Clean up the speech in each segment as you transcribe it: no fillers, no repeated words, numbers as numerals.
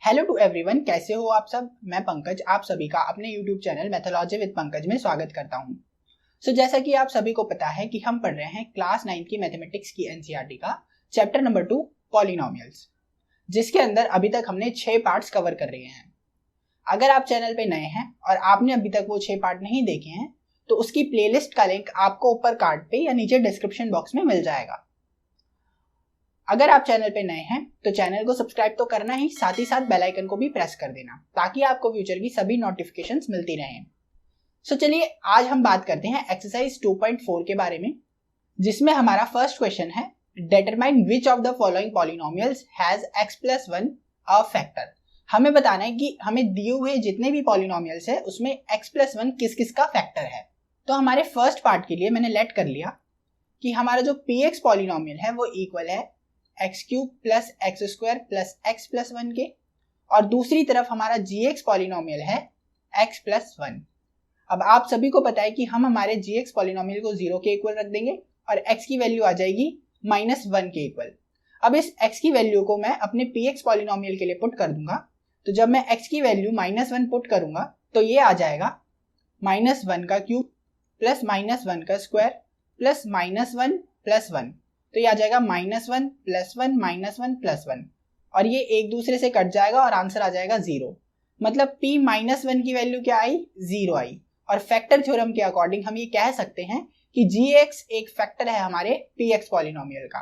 Hello to everyone, कैसे हो आप सब। मैं पंकज आप सभी का अपने YouTube channel Mathology with Pankaj में स्वागत करता हूं। जैसा कि आप सभी को पता है कि हम पढ़ रहे हैं क्लास 9 की मैथमेटिक्स की एनसीईआरटी का चैप्टर नंबर 2 पॉलिनोमियल्स, जिसके अंदर अभी तक हमने 6 पार्ट्स कवर कर लिए हैं। अगर आप चैनल पे नए हैं और आपने अभी तक वो 6 पार्ट नहीं देखे हैं तो उसकी प्लेलिस्ट का लिंक आपको ऊपर कार्ड पे या नीचे डिस्क्रिप्शन बॉक्स में मिल जाएगा। अगर आप चैनल पे नए हैं तो चैनल को सब्सक्राइब तो करना ही, साथ ही साथ बेल आइकन को भी प्रेस कर देना ताकि आपको फ्यूचर की सभी नोटिफिकेशंस मिलती रहें। चलिए आज हम बात करते हैं एक्सरसाइज 2.4 के बारे में, जिसमें हमारा फर्स्ट क्वेश्चन है determine which of the following polynomials has x+1 a factor. हमें बताना है कि हमें दिए हुए जितने भी पॉलिनोमियल्स है उसमें x+1 किस किस का फैक्टर है। तो हमारे फर्स्ट पार्ट के लिए मैंने लेट कर लिया कि हमारा जो px पॉलिनोमियल है वो इक्वल है x³ plus x² plus x+1 के, और दूसरी तरफ हमारा gx पॉलिनोमियल है x+1। अब आप सभी को पता है कि हम हमारे gx पॉलिनोमियल को 0 के इक्वल रख देंगे और x की वैल्यू आ जाएगी -1 के इक्वल। अब इस x की वैल्यू को मैं अपने px पॉलिनोमियल के लिए पुट कर दूंगा। तो जब मैं x की वैल्यू -1 पुट करूंगा तो ये आ जाएगा -1 का क्यूब प्लस -1 का स्क्वायर प्लस -1 प्लस 1। तो ये आ जाएगा -1 प्लस 1 -1 प्लस 1, और ये एक दूसरे से कट जाएगा और आंसर आ जाएगा 0। मतलब p -1 की वैल्यू क्या आई, 0 आई। और फैक्टर थ्योरम के अकॉर्डिंग हम ये कह सकते हैं कि gx एक फैक्टर है हमारे px पॉलिनोमियल का।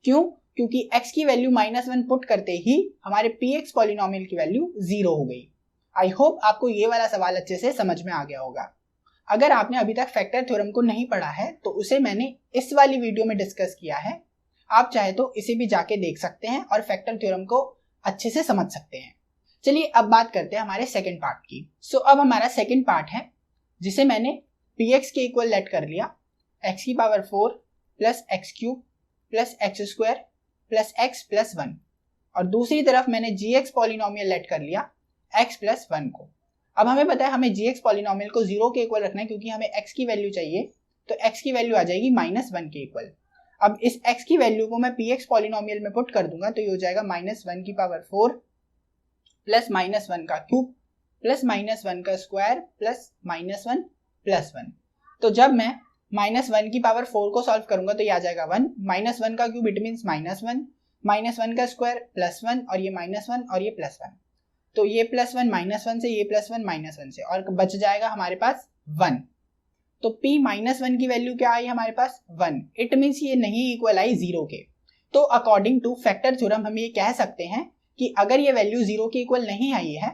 क्यों? क्योंकि x की वैल्यू -1 पुट करते ही हमारे px पॉलिनोमियल की वैल्यू 0 हो गई। आई होप आपको ये वाला सवाल अच्छे से समझ में आ गया होगा। अगर आपने अभी तक फैक्टर थ्योरम को नहीं पढ़ा है तो उसे मैंने इस वाली वीडियो में डिस्कस किया है, आप चाहे तो इसे भी जाके देख सकते हैं और फैक्टर थ्योरम को अच्छे से समझ सकते हैं। चलिए अब बात करते हैं हमारे सेकंड पार्ट की। अब हमारा सेकंड पार्ट है जिसे मैंने px के इक्वल लेट कर लिया x⁴ plus x³ plus x² plus x+1, और दूसरी तरफ मैंने gx पॉलिनोमियल लेट कर लिया x+1 को। अब हमें पता है हमें gx पॉलिनोमियल को 0 के इक्वल रखना है क्योंकि हमें x की वैल्यू चाहिए, तो x की वैल्यू आ जाएगी -1 के इक्वल। अब इस x की वैल्यू को मैं px पॉलिनोमियल में पुट कर दूंगा तो ये हो जाएगा -1⁴ प्लस -1 का क्यूब प्लस -1 का स्क्वायर प्लस -1 प्लस 1। तो जब मैं -1⁴ को सॉल्व करूंगा तो ये आ जाएगा 1, -1 का क्यूब इट मीन्स -1, -1 का स्क्वायर प्लस 1, और ये -1 और ये प्लस 1। तो ये +1 -1 से, ये +1 -1 से, और बच जाएगा हमारे पास 1। तो p -1 की वैल्यू क्या आई हमारे पास 1, इट मीन्स ये नहीं इक्वल आई 0 के। तो अकॉर्डिंग टू फैक्टर थ्योरम हम ये कह सकते हैं कि अगर ये वैल्यू 0 के इक्वल नहीं आई है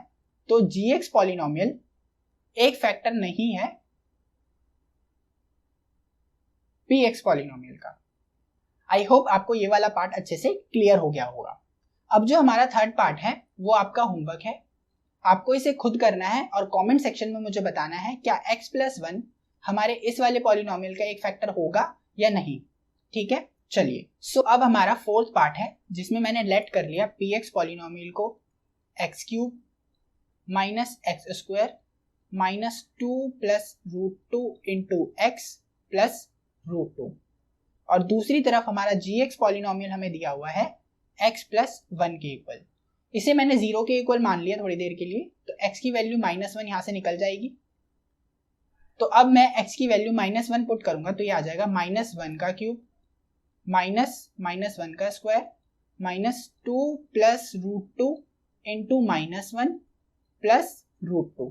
तो gx पॉलिनोमियल एक फैक्टर नहीं है px पॉलिनोमियल का। आई होप आपको ये वाला पार्ट अच्छे से क्लियर हो गया होगा। अब जो हमारा थर्ड पार्ट है वो आपका होमवर्क है, आपको इसे खुद करना है और कमेंट सेक्शन में मुझे बताना है क्या x+1 हमारे इस वाले पॉलिनोमियल का एक फैक्टर होगा या नहीं। ठीक है, चलिए अब हमारा फोर्थ पार्ट है जिसमें मैंने लेट कर लिया px पॉलिनोमियल को x³ minus x² minus 2 plus √2 into x plus √2, और दूसरी तरफ हमारा gx पॉलिनोमियल हमें दिया हुआ है x+1 के इक्वल। इसे मैंने 0 के इक्वल मान लिया थोड़ी देर के लिए, तो x की वैल्यू -1 यहां से निकल जाएगी। तो अब मैं x की वैल्यू -1 पुट करूंगा तो ये आ जाएगा -1 का क्यूब माइनस -1 का स्क्वायर -2 प्लस √2 इंटू -1 प्लस √2।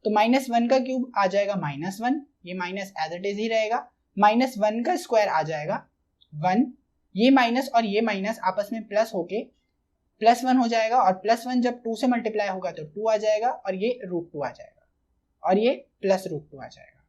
तो -1 का क्यूब आ जाएगा -1, ये माइनस एज इट इज ही रहेगा, -1 का स्क्वायर आ जाएगा 1, ये माइनस और ये माइनस आपस में प्लस होके +1 हो जाएगा, और +1 जब 2 से मल्टीप्लाई होगा तो 2 आ जाएगा, और ये √2 आ जाएगा, और ये प्लस √2 आ जाएगा।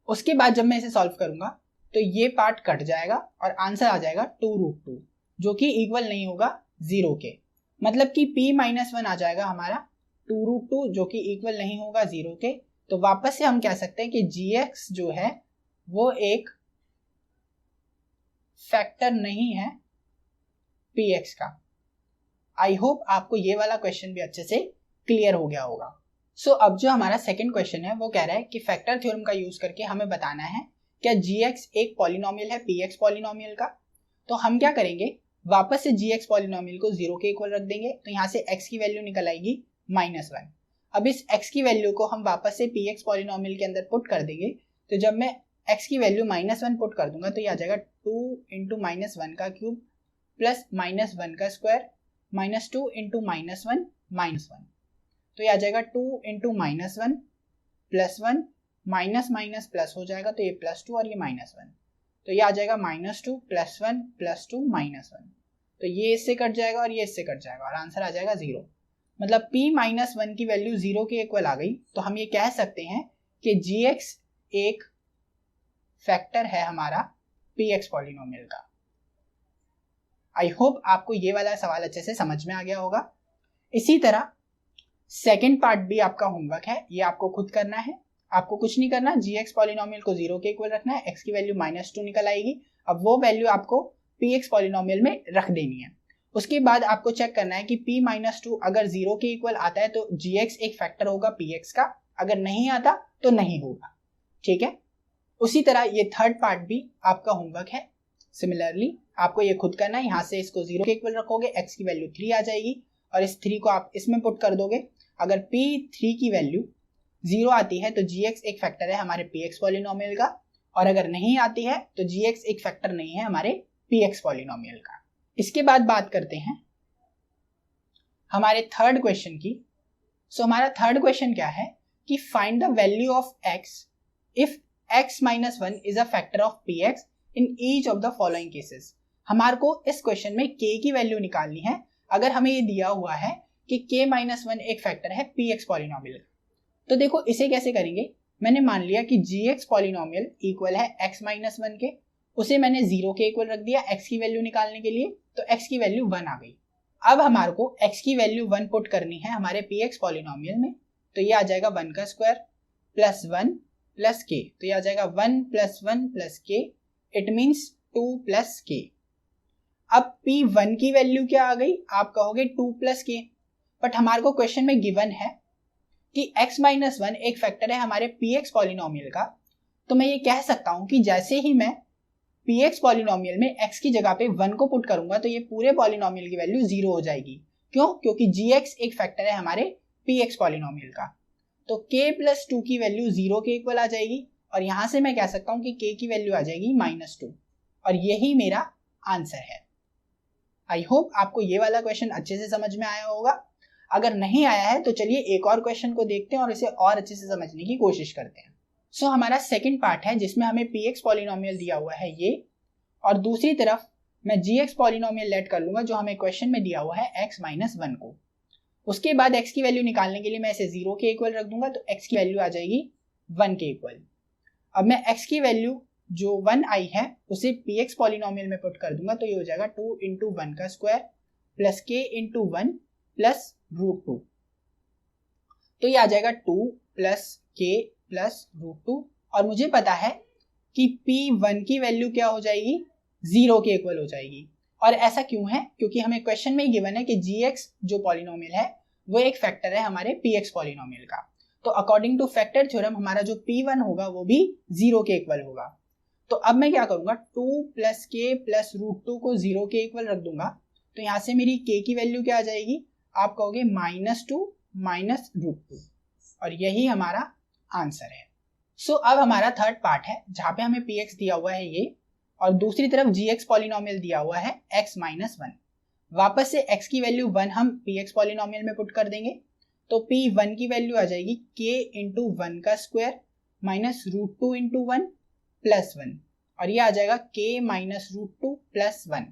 उसके बाद जब मैं इसे सॉल्व करूंगा तो ये पार्ट कट जाएगा और आंसर आ जाएगा 2√2, जो कि इक्वल नहीं होगा 0 के। मतलब कि p -1 आ जाएगा हमारा 2√2 जो कि इक्वल नहीं होगा 0 के। तो वापस से हम कह सकते हैं कि gx जो है वो एक फैक्टर नहीं है px का। आई होप आपको ये वाला क्वेश्चन भी अच्छे से क्लियर हो गया होगा। अब जो हमारा सेकंड क्वेश्चन है वो कह रहा है कि फैक्टर थ्योरम का यूज करके हमें बताना है क्या gx एक पॉलिनोमियल है px पॉलिनोमियल का। तो हम क्या करेंगे, वापस से gx पॉलिनोमियल को 0 के इक्वल रख देंगे, तो यहाँ से x की वैल्यू निकल आएगी -1। अब इस x की वैल्यू को हम वापस से px पॉलिनोमियल के अंदर पुट कर देंगे, तो जब मैं x की वैल्यू -1 पुट कर दूंगा तो ये आ जाएगा 2 इंटू -1 का क्यूब प्लस -1 का स्क्वायर -2 इंटू -1 -1, तो ये आ जाएगा 2 into -1 plus 1 minus minus plus हो जाएगा, तो ये +2 और ये -1, तो ये आ जाएगा -2 + 1 + 2 -1, तो ये इससे कट जाएगा और ये इससे कट जाएगा और आंसर आ जाएगा 0। मतलब p - 1 की वैल्यू 0 के इक्वल आ गई, तो हम ये कह सकते हैं कि gx एक फैक्टर है हमारा px पॉलिनोमियल का। आई होप आपको ये वाला सवाल अच्छे से समझ में आ गया होगा। इसी तरह सेकेंड पार्ट भी आपका होमवर्क है, ये आपको खुद करना है, आपको कुछ नहीं करना, gx पॉलिनोमियल को 0 के इक्वल रखना है, x की वैल्यू -2 निकल आएगी। अब वो वैल्यू आपको px पॉलिनोमियल में रख देनी है। उसके बाद आपको चेक करना है कि p - 2 अगर 0 के इक्वल आता है तो gx एक फैक्टर होगा px का, अगर नहीं आता तो नहीं होगा, ठीक है। उसी तरह ये थर्ड पार्ट भी आपका होमवर्क है। सिमिलरली आपको ये खुद करना है, यहाँ से इसको 0 के इक्वल रखोगे, x की वैल्यू 3 आ जाएगी और इस 3 को आप इसमें पुट कर दोगे। अगर p3 की वैल्यू 0 आती है तो gx एक फैक्टर है हमारे px पॉलिनोमियल का, और अगर नहीं आती है तो gx एक फैक्टर नहीं है हमारे px पॉलिनोमियल का। इसके बाद बात करते हैं हमारे थर्ड क्वेश्चन की। हमारा थर्ड क्वेश्चन क्या है कि find the value of x if x - 1 is a factor of px in each of the following cases. हमारे को इस क्वेश्चन में k की वैल्यू निकालनी है अगर हमें ये दिया हुआ है कि k - 1 एक फैक्टर है px पॉलिनोमियल का। तो देखो इसे कैसे करेंगे, मैंने मान लिया कि gx पॉलिनोमियल इक्वल है x - 1 के, उसे मैंने 0 के इक्वल रख दिया x की वैल्यू निकालने के लिए, तो x की वैल्यू 1 आ गई। अब हमारे को x की वैल्यू 1 पुट करनी है हमारे px पॉलिनोमियल में, तो ये आ जाएगा 1 का स्क्वायर प्लस 1 प्लस k, तो ये आ जाएगा 1 + 1 + k, इट मीन्स 2 + k। अब p1 की वैल्यू क्या आ गई, आप कहोगे 2 + k, बट हमारे को क्वेश्चन में गिवन है कि x - 1 एक फैक्टर है हमारे px पॉलिनोमियल का, तो मैं ये कह सकता हूं कि जैसे ही मैं px पॉलिनोमियल में x की जगह पे 1 को पुट करूंगा तो ये पूरे पॉलिनोमियल की वैल्यू 0 हो जाएगी। क्यों? क्योंकि gx एक फैक्टर है हमारे px पॉलिनोमियल का, तो k + 2 की वैल्यू 0 के इक्वल आ जाएगी, और यहां से मैं कह सकता हूं कि k की वैल्यू आ जाएगी -2, और यही मेरा आंसर है। आई होप आपको ये वाला क्वेश्चन अच्छे से समझ में आया होगा। अगर नहीं आया है तो चलिए एक और क्वेश्चन को देखते हैं और इसे और अच्छे से समझने की कोशिश करते हैं। हमारा सेकंड पार्ट है जिसमें हमें px पॉलिनोमियल दिया हुआ है ये, और दूसरी तरफ मैं gx पॉलिनोमियल लेट कर लूंगा जो हमें क्वेश्चन में दिया हुआ है x - 1 को। उसके बाद x की वैल्यू निकालने के लिए मैं इसे 0 के इक्वल रख दूंगा, तो x की वैल्यू आ जाएगी 1 के इक्वल। अब मैं x की वैल्यू जो 1 आई है उसे px पॉलिनोमियल में पुट कर दूंगा, तो ये हो जाएगा 2 इंटू 1 का square plus k into 1 plus √2, तो ये आ जाएगा 2 प्लस k प्लस √2, और मुझे पता है कि p1 की वैल्यू क्या हो जाएगी, 0 के इक्वल हो जाएगी। और ऐसा क्यों है, क्योंकि हमें क्वेश्चन में गिवन है कि gx जो पॉलिनोमियल है वो एक फैक्टर है हमारे px पॉलिनोमियल का, तो अकॉर्डिंग टू फैक्टर थ्योरम हमारा जो p1 होगा वो भी 0 के इक्वल होगा। तो अब मैं क्या करूंगा, 2 प्लस k प्लस √2 को 0 के इक्वल रख दूंगा, तो यहां से मेरी k की वैल्यू क्या आ जाएगी, आप कहोगे -2 माइनस √2, और यही हमारा आंसर है। अब हमारा थर्ड पार्ट है जहां पे हमें px दिया हुआ है ये, और दूसरी तरफ gx पॉलिनोमियल दिया हुआ है x - 1। वापस से x की वैल्यू 1 हम px पॉलिनोमियल में पुट कर देंगे, तो p1 की वैल्यू आ जाएगी k इंटू 1 का स्क्वायर माइनस √2 इंटू 1 प्लस 1, और ये आ जाएगा k माइनस √2 प्लस 1,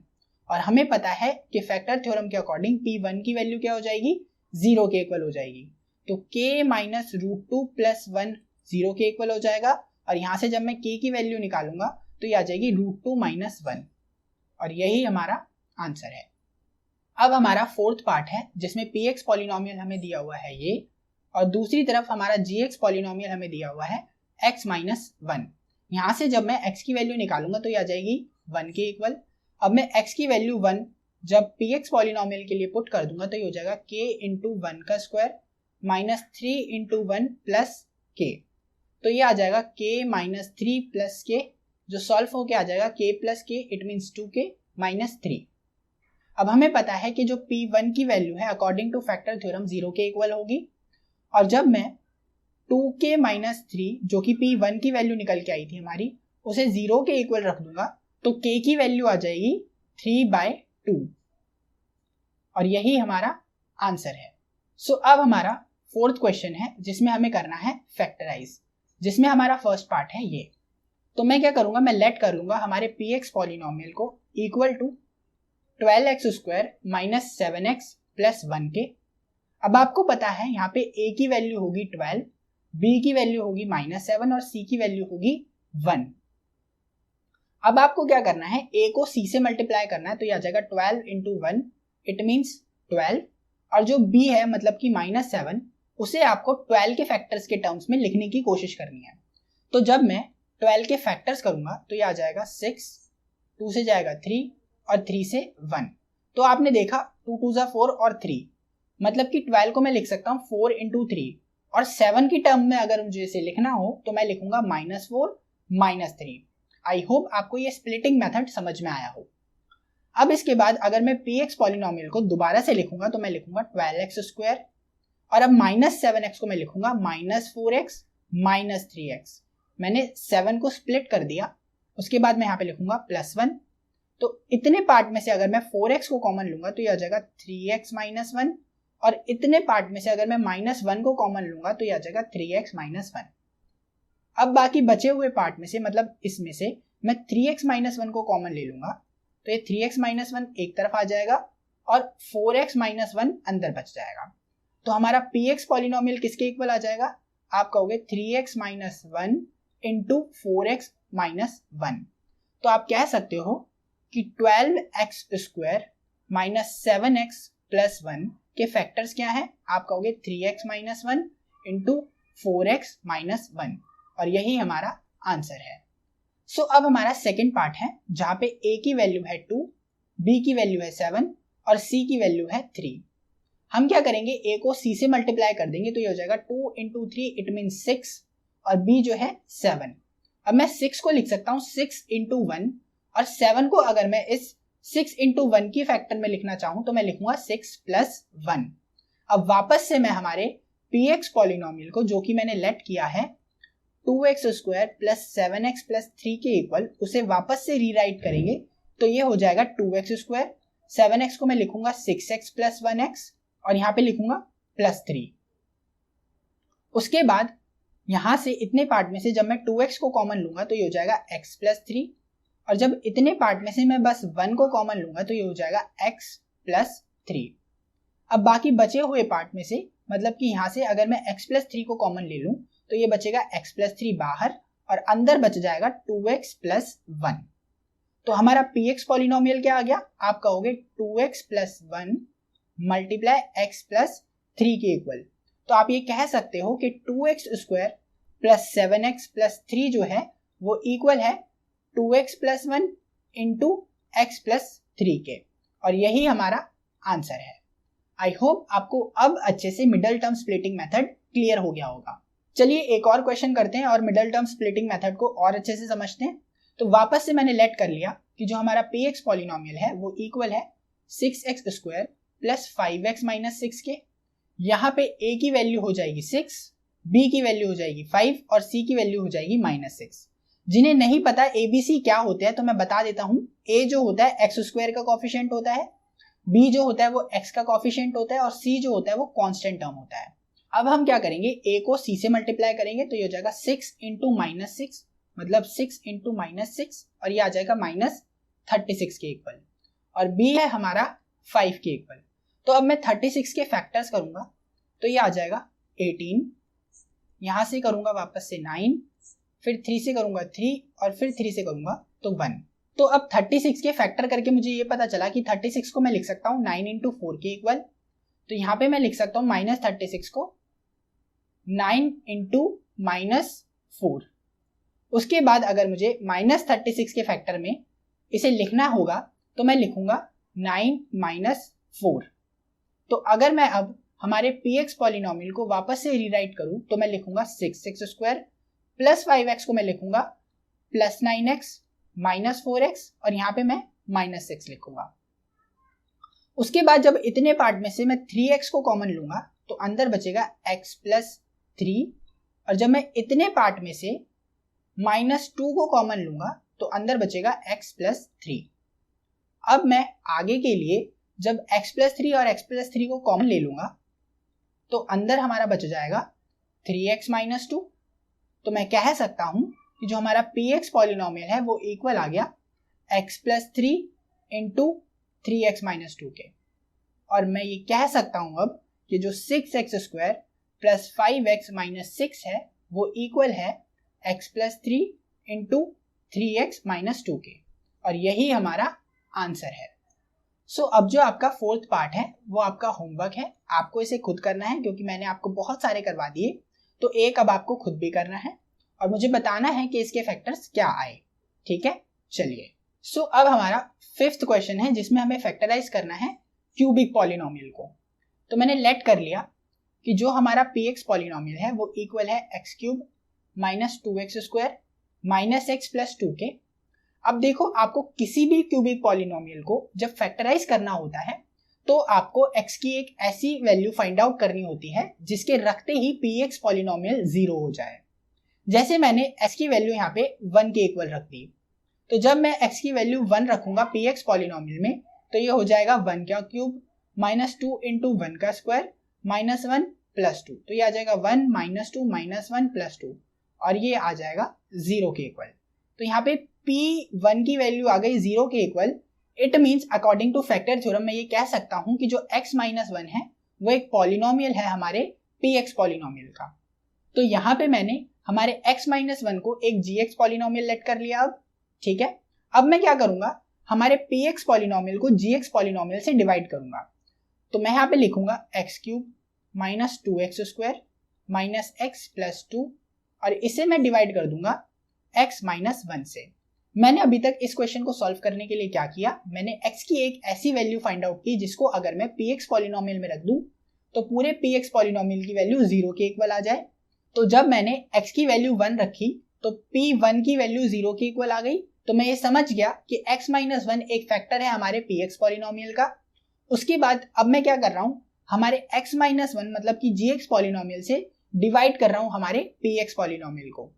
और हमें पता है कि फैक्टर थ्योरम के अकॉर्डिंग p1 की वैल्यू क्या हो जाएगी, 0 के इक्वल हो जाएगी, तो k माइनस √2 प्लस 1 0 के इक्वल हो जाएगा, और यहां से जब मैं k की वैल्यू निकालूंगा तो ये आ जाएगी √2 माइनस 1, और यही हमारा आंसर है। अब हमारा फोर्थ पार्ट है जिसमें px पॉलिनोमियल हमें दिया हुआ है ये, और दूसरी तरफ हमारा gx पॉलिनोमियल हमें दिया हुआ है x - 1। यहां से जब मैं x की वैल्यू निकालूंगा तो ये आ जाएगी 1 के इक्वल। अब मैं x की वैल्यू 1 जब px पॉलिनोमियल के लिए पुट कर दूंगा तो ये हो जाएगा k इंटू 1 का square minus 3 into 1 plus k, तो ये आ जाएगा k माइनस 3 प्लस k, जो सॉल्व होके आ जाएगा k plus k, it means 2k minus 3। अब हमें पता है कि जो P1 की वैल्यू है अकॉर्डिंग टू फैक्टर थ्योरम 0 के इक्वल होगी, और जब मैं 2k-3 जो कि P1 की वैल्यू निकल के आई थी हमारी, उसे 0 के इक्वल रख दूंगा तो k की वैल्यू आ जाएगी 3/2, और यही हमारा आंसर है। सो अब हमारा फोर्थ क्वेश्चन है जिसमें हमें करना है फैक्टराइज, जिसमें हमारा फर्स्ट पार्ट है ये। तो मैं क्या करूंगा, मैं लेट कर लूंगा हमारे px पॉलिनोमियल को equal to 12x² minus 7x plus 1 के। अब आपको पता है यहाँ पे a की वैल्यू होगी 12, b की वैल्यू होगी -7 और c की वैल्यू होगी 1। अब आपको क्या करना है, a को c से मल्टीप्लाई करना है, तो यह आ जाएगा 12 इंटू 1, इट मीन्स 12, और जो b है मतलब कि -7, उसे आपको 12 के फैक्टर्स के टर्म्स में लिखने की कोशिश करनी है। तो जब मैं 12 के फैक्टर्स करूंगा तो यह आ जाएगा 6, 2 से जाएगा 3 और 3 से 1। तो आपने देखा 2 2 जा 4 और 3, मतलब कि 12 को मैं लिख सकता हूँ 4 इंटू 3, और 7 की टर्म में अगर मुझे इसे लिखना हो तो मैं लिखूंगा -4 -3। आई होप आपको ये स्प्लिटिंग मेथड समझ में आया हो। अब इसके बाद अगर मैं px पॉलिनोमियल को दोबारा से लिखूंगा तो मैं लिखूंगा 12x², और अब -7x को मैं लिखूंगा -4x -3x। मैंने 7 को स्प्लिट कर दिया, उसके बाद मैं यहाँ पे लिखूंगा +1। तो इतने पार्ट में से अगर मैं 4x को कॉमन लूंगा तो ये आ जाएगा 3x - 1, और इतने पार्ट में से अगर मैं -1 को कॉमन लूंगा तो ये आ जाएगा 3x - 1। अब बाकी बचे हुए पार्ट में से, मतलब इसमें से मैं 3x - 1 को कॉमन ले लूंगा तो ये 3x - 1 एक तरफ आ जाएगा और 4x - 1 अंदर बच जाएगा। तो हमारा px पॉलिनोमियल किसके इक्वल आ जाएगा, आप कहोगे 3x - 1 इंटू 4x - 1। तो आप कह सकते हो कि 12x² माइनस 7x प्लस 1 के फैक्टर्स क्या है, आप कहोगे 3x - 1 इंटू 4x - 1, और यही हमारा आंसर है। सो अब हमारा सेकेंड पार्ट है जहां पे a की वैल्यू है 2, b की वैल्यू है 7 और c की वैल्यू है 3। हम क्या करेंगे, a को c से मल्टीप्लाई कर देंगे तो ये हो जाएगा 2 इंटू 3, इट मीन 6, और b जो है 7। अब मैं 6 को लिख सकता हूँ 6 इंटू 1, और 7 को अगर मैं इस 6 इंटू 1 की फैक्टर में लिखना चाहूँ तो मैं लिखूंगा 6 प्लस 1। अब वापस से मैं हमारे px पॉलिनोमियल को, जो कि मैंने लेट किया है 2x² प्लस 7x प्लस 3 के इक्वल, उसे वापस से रीराइट करेंगे तो ये हो जाएगा 2x², 7x को मैं लिखूंगा 6x प्लस 1x, और यहाँ पे लिखूंगा +3। उसके बाद यहां से इतने पार्ट में से जब मैं 2x को कॉमन लूंगा तो ये हो जाएगा x प्लस 3, और जब इतने पार्ट में से मैं बस 1 को कॉमन लूंगा तो ये हो जाएगा x प्लस 3। अब बाकी बचे हुए पार्ट में से, मतलब कि यहां से अगर मैं x प्लस 3 को कॉमन ले लूं तो ये बचेगा x प्लस 3 बाहर, और अंदर बच जाएगा 2x प्लस 1। तो हमारा px पॉलिनोमियल क्या आ गया, आप कहोगे 2x plus 1 multiply x plus 3 के इक्वल। तो आप ये कह सकते हो कि 2x² प्लस 7x प्लस 3 जो है वो इक्वल है 2x plus 1 into x plus 3 के, और यही हमारा आंसर है। आई होप आपको अब अच्छे से middle term splitting method clear हो गया होगा। चलिए एक और क्वेश्चन करते हैं और मिडल टर्म स्प्लिटिंग मेथड को और अच्छे से समझते हैं। तो वापस से मैंने लेट कर लिया कि जो हमारा px पॉलिनोमियल है वो इक्वल है 6x² प्लस 5x माइनस 6 के। यहाँ पे a की वैल्यू हो जाएगी 6, b की वैल्यू हो जाएगी 5 और c की वैल्यू हो जाएगी -6। जिन्हें नहीं पता abc क्या होते हैं तो मैं बता देता हूँ। a जो होता है x² का कोफिशिएंट होता है, b जो होता है वो x का कोफिशिएंट होता है, और c जो होता है वो कांस्टेंट टर्म होता है। अब हम क्या करेंगे, a को c से मल्टीप्लाई करेंगे तो ये हो जाएगा 6 इंटू -6, मतलब 6 इंटू -6, और ये आ जाएगा -36 के इक्वल, और b है हमारा 5 के इक्वल। तो अब मैं 36 के फैक्टर्स करूंगा तो ये आ जाएगा 18, यहां से करूंगा वापस से 9, फिर 3 से करूंगा 3, और फिर 3 से करूंगा तो 1। तो अब 36 के फैक्टर करके मुझे ये पता चला कि 36 को मैं लिख सकता हूँ 9 इंटू 4 के इक्वल। तो यहाँ पे मैं लिख सकता हूँ -36 को 9 इंटू -4। उसके बाद अगर मुझे -36 के फैक्टर में इसे लिखना होगा तो मैं लिखूंगा 9 - 4। तो अगर मैं अब हमारे px पॉलिनोमियल को वापस से रीराइट करूं तो मैं लिखूंगा 6x² प्लस 5x को मैं लिखूंगा +9x -4x, और यहाँ पे मैं -6 लिखूंगा। उसके बाद जब इतने पार्ट में से मैं 3x को कॉमन लूंगा तो अंदर बचेगा x प्लस 3, और जब मैं इतने पार्ट में से -2 को कॉमन लूंगा तो अंदर बचेगा x प्लस 3। अब मैं आगे के लिए जब x प्लस 3 और x प्लस 3 को कॉमन ले लूंगा तो अंदर हमारा बच जाएगा 3x माइनस 2। तो मैं कह सकता हूं कि जो हमारा px पॉलिनोमियल है वो इक्वल आ गया x plus 3 into 3x minus 2 के। और मैं ये कह सकता हूं अब कि जो 6x square plus 5x minus 6 है वो इक्वल है x plus 3 into 3x minus 2 के, और यही हमारा आंसर है। सो अब जो आपका फोर्थ पार्ट है वो आपका होमवर्क है, आपको इसे खुद करना है क्योंकि मैंने आपको बहुत सारे करवा दिए, तो एक अब आपको खुद भी करना है और मुझे बताना है कि इसके फैक्टर्स क्या आए। ठीक है, चलिए। सो अब हमारा फिफ्थ क्वेश्चन है जिसमें हमें फैक्टराइज करना है क्यूबिक पॉलिनोमियल को। तो मैंने लेट कर लिया कि जो हमारा px पॉलिनोमियल है वो इक्वल है x cube minus 2x square minus x plus 2 के। अब देखो, आपको किसी भी क्यूबिक पॉलिनोमियल को जब फैक्टराइज करना होता है तो आपको x की एक ऐसी वैल्यू फाइंड आउट करनी होती है जिसके रखते ही px पॉलिनोमियल 0 हो जाए। जैसे मैंने x की वैल्यू यहाँ पे 1 के इक्वल रख दी, तो जब मैं x की वैल्यू 1 रखूंगा px पॉलिनोमियल में तो ये हो जाएगा 1 का क्यूब माइनस 2 इंटू 1 का स्क्वायर माइनस 1 प्लस 2, तो ये आ जाएगा 1 माइनस 2 माइनस 1 प्लस 2, और ये आ जाएगा 0 के इक्वल। तो यहाँ पे p1 की वैल्यू आ गई 0 के equal. It means according two factor theorem मैं ये कह सकता हूँ कि जो x माइनस 1 है वो एक पॉलिनोमियल है हमारे px पॉलिनोमियल का। तो यहाँ पे मैंने हमारे x माइनस 1 को एक gx पॉलिनोमियल लेट कर लिया। अब ठीक है, अब मैं क्या करूंगा, हमारे px पॉलिनोमियल को gx पॉलिनोमियल से डिवाइड करूंगा। तो मैं यहाँ पे लिखूंगा x cube minus 2x square minus x plus 2, और इसे मैं डिवाइड कर दूंगा x माइनस 1 से। मैंने अभी तक इस क्वेश्चन को सॉल्व करने के लिए क्या किया, मैंने x की एक ऐसी वैल्यू फाइंड आउट की जिसको अगर मैं px पॉलिनोमियल में रख दूं तो पूरे px पॉलिनोमियल की वैल्यू 0 के इक्वल आ जाए। तो जब मैंने x की वैल्यू 1 रखी तो p1 की वैल्यू 0 के इक्वल आ गई। तो मैं ये समझ गया कि x माइनस 1 एक फैक्टर है हमारे px पॉलिनोमियल का। उसके बाद अब मैं क्या कर रहा हूँ, हमारे x माइनस 1 मतलब कि gx पॉलिनोमियल से डिवाइड कर रहा हूँ हमारे px पॉलिनोमियल को।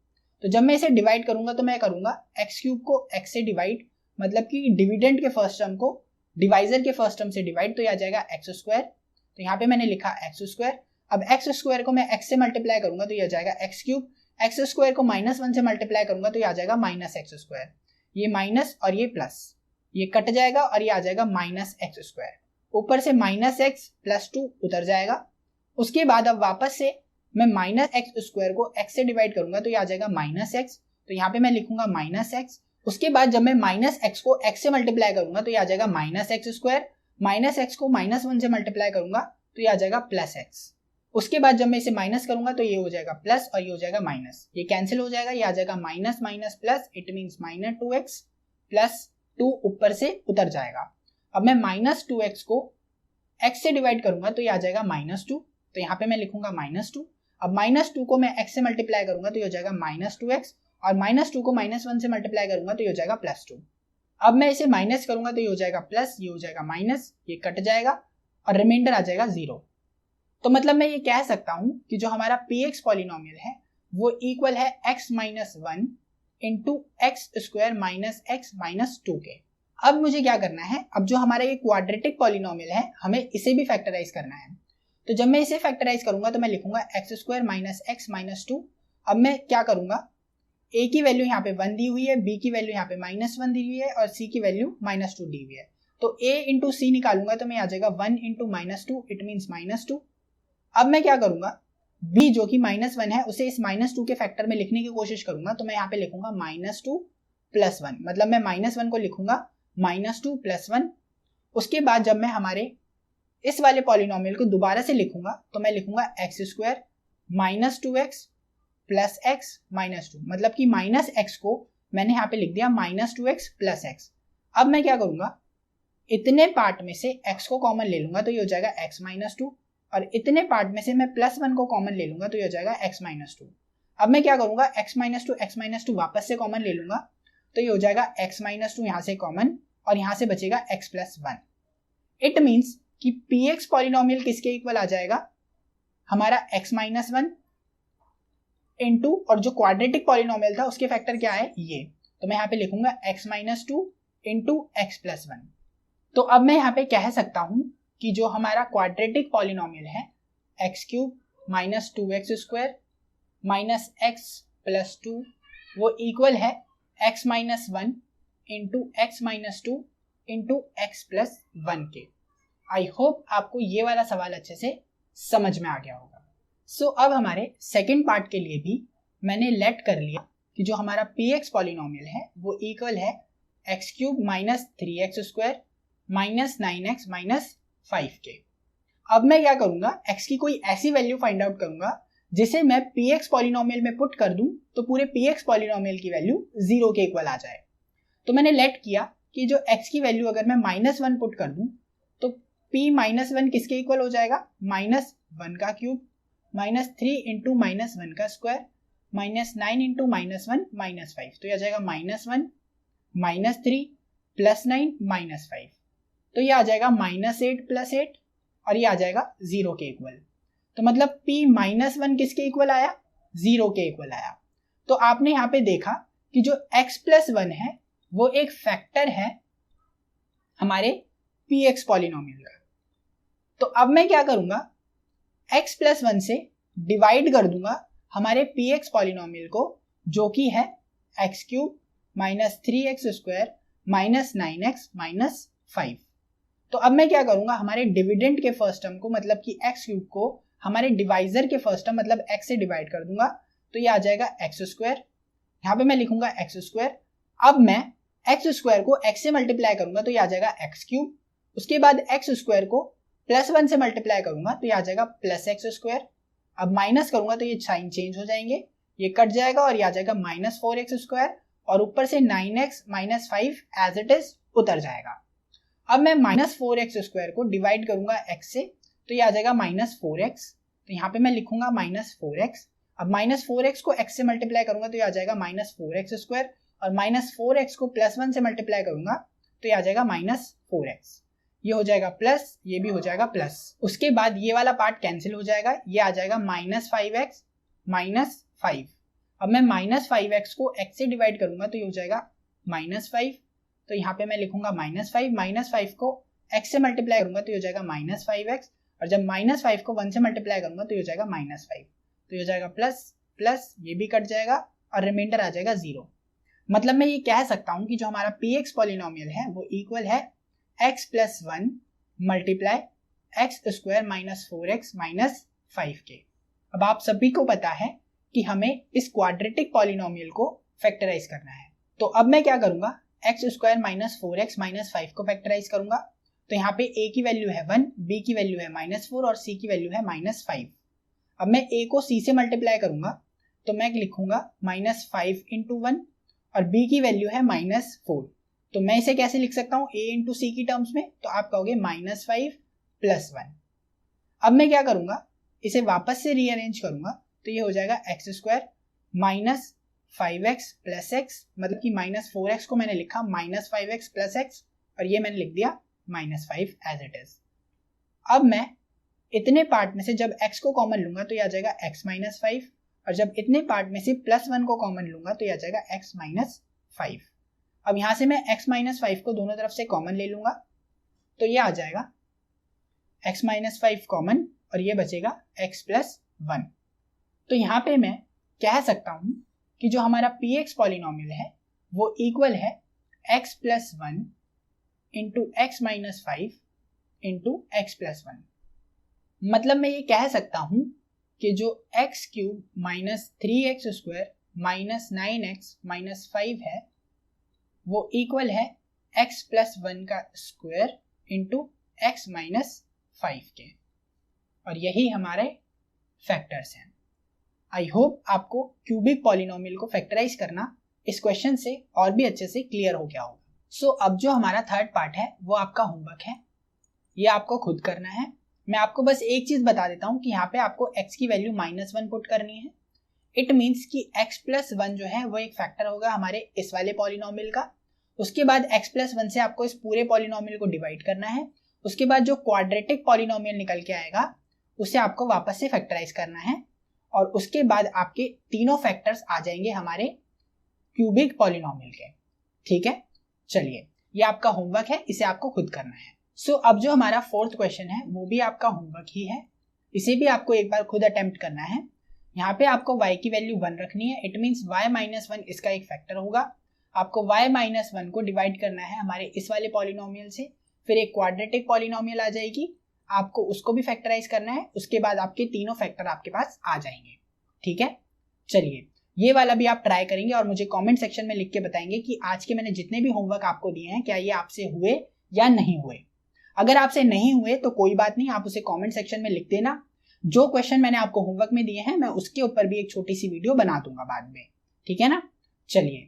तो जब मैं इसे डिवाइड करूंगा तो मैं करूंगा x क्यूब को x से डिवाइड, मतलब कि डिविडेंड के फर्स्ट टर्म को डिवाइजर के फर्स्ट टर्म से डिवाइड, तो यह आ जाएगा x स्क्वायर। तो यहाँ पे मैंने लिखा x स्क्वायर। अब x स्क्वायर को मैं x से मल्टीप्लाई करूंगा तो यह आ जाएगा x क्यूब। x स्क्वायर को माइनस 1 से मल्टीप्लाई करूंगा तो यह आ जाएगा माइनस x स्क्वायर। ये माइनस और ये प्लस, ये कट जाएगा और ये आ जाएगा माइनस x स्क्वायर। ऊपर से माइनस x प्लस 2 उतर जाएगा। उसके बाद अब वापस से मैं माइनस एक्स स्क्वायर को x से डिवाइड करूंगा तो ये आ जाएगा माइनस एक्स। तो यहाँ पे मैं लिखूंगा माइनस एक्स। उसके बाद जब मैं माइनस एक्स को x से मल्टीप्लाई करूंगा तो ये आ जाएगा minus x square. Minus x को माइनस 1 से मल्टीप्लाई करूंगा तो ये आ जाएगा प्लस एक्स। उसके बाद जब मैं इसे माइनस करूंगा तो ये हो जाएगा प्लस और ये हो जाएगा माइनस, ये कैंसिल हो जाएगा, ये आ जाएगा minus minus plus, it means minus 2x plus 2 ऊपर से उतर जाएगा। अब मैं माइनस 2x को x से डिवाइड करूंगा तो ये आ जाएगा माइनस 2, तो यहाँ पे मैं लिखूंगा माइनस 2। अब माइनस 2 को मैं x से मल्टीप्लाई करूंगा तो ये हो जाएगा माइनस 2x, और माइनस 2 को माइनस 1 से मल्टीप्लाई करूंगा तो ये हो जाएगा प्लस 2। अब मैं इसे माइनस करूंगा तो ये हो जाएगा प्लस, ये हो जाएगा माइनस, ये कट जाएगा और रिमाइंडर आ जाएगा 0। तो मतलब मैं ये कह सकता हूं कि जो हमारा px पॉलिनोमियल है वो इक्वल है x minus 1 into x square minus x minus 2 के। अब मुझे क्या करना है, अब जो हमारा ये क्वाड्रेटिक पॉलिनोमियल है हमें इसे भी फैक्टराइज करना है। तो जब मैं इसे फैक्टराइज करूंगा तो मैं लिखूंगा x square minus x minus 2। अब मैं क्या करूंगा, a की वैल्यू यहाँ पे 1 दी हुई है, b की वैल्यू यहाँ पे माइनस 1 दी हुई है और c की वैल्यू माइनस 2 दी हुई है। तो a इंटू सी निकालूंगा तो मैं आ जाएगा 1 into minus 2, it means minus 2। अब मैं क्या करूंगा, b जो कि माइनस 1 है उसे इस माइनस 2 के फैक्टर में लिखने की कोशिश करूंगा। तो मैं यहाँ पे लिखूंगा माइनस 2 प्लस 1, मतलब मैं माइनस 1 को लिखूंगा माइनस 2 प्लस 1। उसके बाद जब मैं हमारे इस वाले पॉलिनोमियल को दोबारा से लिखूंगा तो मैं लिखूंगा x square minus 2x plus x minus 2, मतलब कि माइनस एक्स को मैंने यहाँ पे लिख दिया माइनस 2x प्लस एक्स। अब मैं क्या करूंगा, इतने पार्ट में से x को कॉमन ले लूंगा तो ये हो जाएगा x माइनस 2, और इतने पार्ट में से मैं प्लस 1 को कॉमन ले लूंगा तो ये हो जाएगा x माइनस 2। अब मैं क्या करूंगा, x माइनस 2 वापस से कॉमन ले लूंगा तो ये हो जाएगा x माइनस 2 यहाँ से कॉमन, और यहाँ से बचेगा x प्लस 1। इट मीन्स कि px पॉलिनोमियल किसके इक्वल आ जाएगा, हमारा x माइनस वन इंटू, और जो क्वाड्रेटिक पॉलिनोमियल था उसके फैक्टर क्या है ये, तो मैं यहाँ पे लिखूंगा x minus two into X plus one. तो अब मैं यहाँ पे कह सकता हूं कि जो हमारा क्वाड्रेटिक पॉलिनोमियल है X cube minus two X square minus X plus two, वो इक्वल है x minus one into X minus two into X plus one के। आई होप आपको ये वाला सवाल अच्छे से समझ में आ गया होगा। सो अब हमारे सेकेंड पार्ट के लिए भी मैंने लेट कर लिया कि जो हमारा px पॉलिनोमियल है वो इक्वल है X cube minus three x square minus nine X minus five के। अब मैं क्या करूंगा, x की कोई ऐसी वैल्यू फाइंड आउट करूंगा जिसे मैं px पॉलिनोमियल में पुट कर दूं तो पूरे px पॉलिनोमियल की वैल्यू जीरो के इक्वल आ जाए। तो मैंने लेट किया कि जो x की वैल्यू अगर मैं माइनस वन पुट कर दूं तो p माइनस वन किसके इक्वल हो जाएगा, माइनस वन का cube minus three into minus one का square minus nine into minus one minus five, तो यह आ जाएगा minus one minus three plus nine minus five, तो ये आ जाएगा माइनस एट प्लस एट और ये आ जाएगा जीरो के इक्वल। तो मतलब p माइनस वन किसके इक्वल आया, जीरो के इक्वल आया। तो आपने यहाँ पे देखा कि जो x प्लस वन है वो एक फैक्टर है हमारे px पॉलिनोमियल का। तो अब मैं क्या करूंगा, x प्लस वन से डिवाइड कर दूंगा हमारे px पॉलिनोमियल को जो कि है X cube minus three x square minus nine X minus five. तो अब मैं क्या करूंगा, हमारे डिविडेंड के फर्स्ट टर्म को मतलब कि एक्स क्यूब को हमारे डिवाइजर के फर्स्ट टर्म मतलब x से डिवाइड कर दूंगा, तो ये आ जाएगा एक्स स्क्वायर, यहाँ पे मैं लिखूंगा एक्स स्क्वायर। अब मैं एक्स स्क्वायर को x से मल्टीप्लाई करूंगा तो ये आ जाएगा एक्स क्यूब, उसके बाद एक्स स्क्वायर को प्लस वन से मल्टीप्लाई करूंगा तो ये आ जाएगा प्लस एक्स स्क्वायर। अब माइनस करूंगा तो ये साइन चेंज हो जाएंगे, ये कट जाएगा और ये आ जाएगा माइनस फोर एक्स स्क्वायर और ऊपर से nine X minus five as it is उतर जाएगा। अब मैं माइनस फोर एक्स स्क्वायर को डिवाइड करूंगा x से तो ये आ जाएगा माइनस फोर एक्स, तो यहाँ पे मैं लिखूंगा माइनस फोर एक्स। अब माइनस फोर एक्स को x से मल्टीप्लाई करूंगा तो ये आ जाएगा माइनस फोर एक्स स्क्वायर और माइनस फोर एक्स को प्लस वन से मल्टीप्लाई करूंगा तो ये आ जाएगा माइनस फोर एक्स, ये हो जाएगा प्लस, ये भी हो जाएगा प्लस। उसके बाद ये वाला पार्ट कैंसिल हो जाएगा, ये आ जाएगा minus five x minus five. अब मैं माइनस फाइव एक्स को x से डिवाइड करूंगा तो ये हो जाएगा माइनस फाइव, तो यहाँ पे मैं लिखूंगा माइनस फाइव को x से मल्टीप्लाई करूंगा तो ये हो जाएगा माइनस फाइव एक्स और जब माइनस फाइव को वन से मल्टीप्लाई करूंगा तो ये हो जाएगा माइनस फाइव, तो ये हो जाएगा प्लस प्लस, ये भी कट जाएगा और रिमाइंडर आ जाएगा जीरो। मतलब मैं ये कह सकता हूँ कि जो हमारा px पॉलिनोमियल है वो इक्वल है x plus one multiply x square minus four x minus five के। अब आप सभी को पता है कि हमें इस क्वाड्रेटिक पॉलिनोमियल को फैक्टराइज करना है, तो अब मैं क्या करूंगा, x square minus four x minus five को फैक्टराइज करूंगा। तो यहाँ पे a की वैल्यू है वन, b की वैल्यू है माइनस फोर और c की वैल्यू है माइनस फाइव। अब मैं a को c से मल्टीप्लाई करूंगा तो मैं लिखूंगा माइनस फाइव इंटू वन और b की वैल्यू है माइनस फोर, तो मैं इसे कैसे लिख सकता हूँ a इंटू सी की टर्म्स में, तो आप कहोगे माइनस फाइव प्लस वन। अब मैं क्या करूंगा, इसे वापस से रीअरेंज करूंगा तो ये हो जाएगा X square minus five X plus X, मतलब कि माइनस फोर एक्स को मैंने लिखा minus five X plus X और ये मैंने लिख दिया minus five as it is. अब मैं इतने पार्ट में से जब x को कॉमन लूंगा तो ये आ जाएगा x माइनस फाइव और जब इतने पार्ट में से प्लस वन को कॉमन लूंगा तो ये आ जाएगा x माइनस फाइव। अब यहाँ से मैं x माइनस फाइव को दोनों तरफ से कॉमन ले लूंगा तो ये आ जाएगा x माइनस फाइव कॉमन और ये बचेगा x प्लस वन। तो यहाँ पे मैं कह सकता हूँ कि जो हमारा px पॉलिनोमियल है वो इक्वल है x plus one into X minus five into X plus one. मतलब मैं ये कह सकता हूँ कि जो x cube minus three x square minus nine X minus five है वो इक्वल है एक्स प्लस वन का square into X minus five के, और यही हमारे फैक्टर्स हैं। आई होप आपको क्यूबिक पॉलिनोमियल को फैक्टराइज करना इस क्वेश्चन से और भी अच्छे से क्लियर हो गया होगा। सो अब जो हमारा थर्ड पार्ट है वो आपका होमवर्क है, ये आपको खुद करना है। मैं आपको बस एक चीज बता देता हूँ कि यहाँ पे आपको x की वैल्यू माइनस वन पुट करनी है। इट मीन्स कि x प्लस वन जो है वो एक फैक्टर होगा हमारे इस वाले पॉलिनोमियल का। उसके बाद x प्लस वन से आपको इस पूरे पॉलिनोमियल को डिवाइड करना है, उसके बाद जो क्वाड्रेटिक पॉलिनोमियल निकल के आएगा उसे आपको वापस से फैक्टराइज करना है और उसके बाद आपके तीनों फैक्टर्स आ जाएंगे हमारे क्यूबिक पॉलिनोमियल के। ठीक है, चलिए ये आपका होमवर्क है, इसे आपको खुद करना है। सो अब जो हमारा फोर्थ क्वेश्चन है वो भी आपका होमवर्क ही है, इसे भी आपको एक बार खुद अटेम्प्ट करना है। यहाँ पे आपको y की वैल्यू 1 रखनी है, इट मीन्स y-1 इसका एक फैक्टर होगा। आपको y-1 को डिवाइड करना है हमारे इस वाले पॉलिनोमियल से, फिर एक क्वाड्रेटिक पॉलिनोमियल आ जाएगी, आपको उसको भी फैक्टराइज करना है, उसके बाद आपके तीनों फैक्टर आपके पास आ जाएंगे। ठीक है, चलिए ये वाला भी आप ट्राई करेंगे और मुझे कमेंट सेक्शन में लिख के बताएंगे कि आज के मैंने जितने भी होमवर्क आपको दिए हैं क्या ये आपसे हुए या नहीं हुए। अगर आपसे नहीं हुए तो कोई बात नहीं, आप उसे कमेंट सेक्शन में लिख देना। जो क्वेश्चन मैंने आपको होमवर्क में दिए हैं मैं उसके ऊपर भी एक छोटी सी वीडियो बना दूंगा बाद में। ठीक है ना, चलिए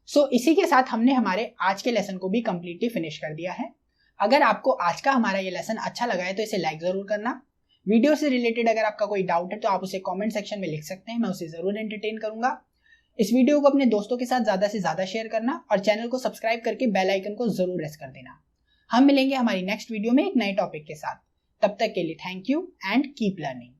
सो इसी के साथ हमने हमारे आज के लेसन को भी कंप्लीटली फिनिश कर दिया है। अगर आपको आज का हमारा ये लेसन अच्छा लगा है तो इसे लाइक जरूर करना। वीडियो से रिलेटेड अगर आपका कोई डाउट है तो आप उसे कमेंट सेक्शन में लिख सकते हैं, मैं उसे जरूर एंटरटेन करूंगा। इस वीडियो को अपने दोस्तों के साथ ज्यादा से ज्यादा शेयर करना और चैनल को सब्सक्राइब करके बेल आइकन को जरूर प्रेस कर देना। हम मिलेंगे हमारी नेक्स्ट वीडियो में एक नए टॉपिक के साथ। तब तक के लिए thank you and keep learning.